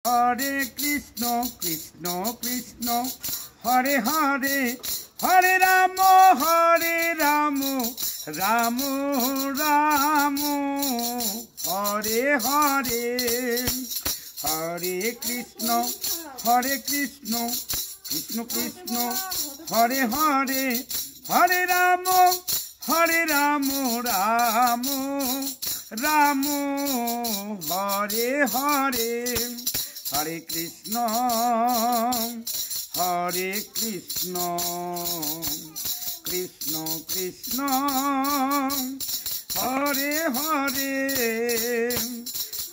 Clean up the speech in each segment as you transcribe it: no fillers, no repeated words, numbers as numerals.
Hare Krishna Krishna Krishna Hare Hare Hare Ram Ram Ram Hare Hare Hare Krishna Krishna Krishna Hare Hare Hare Ram Ram Ram Hare Hare Hare Krishna Krishna Krishna Hare Hare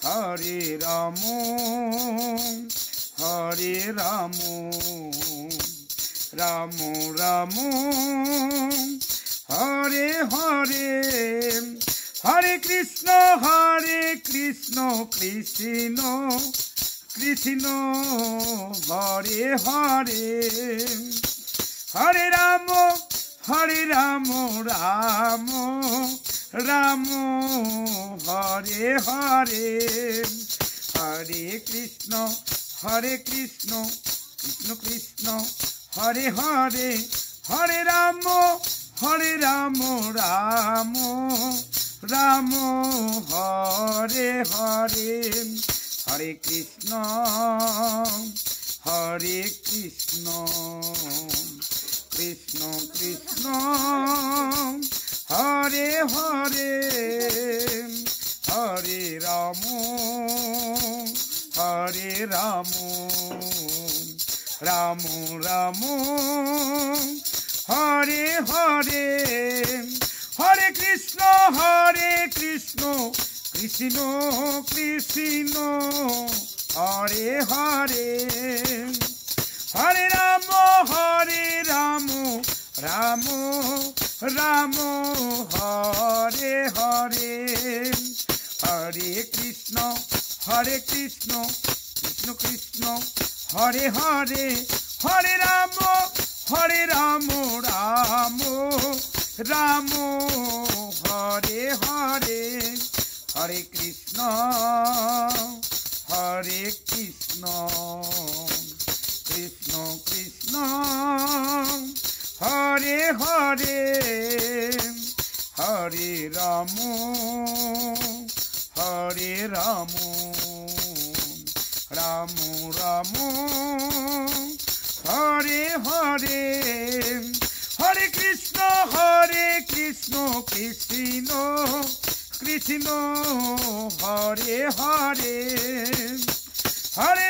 Hare Ram Ram Ram Hare Hare Hare Krishna Krishna Krishna Hare Hare Hare Ram Ram Ram Hare Hare Hare Krishna Krishna Krishna Hare Hare Hare Ram Ram Ram Hare Hare Hare Krishna Krishna Krishna Hare Hare Hare Ram Ram Ram Hare Hare Hare Krishna Krishna Krishna Hare Hare Hare Ram Ram Ram Hare Hare Hare Krishna Krishna Krishna Hare Hare Hare Ram Ram Ram Hare Hare Hare Krishna Krishna Krishna Hare Hare Hare Ram Ram Ram Hare Hare Hare Krishna Krishna Krishna Hare Hare Hare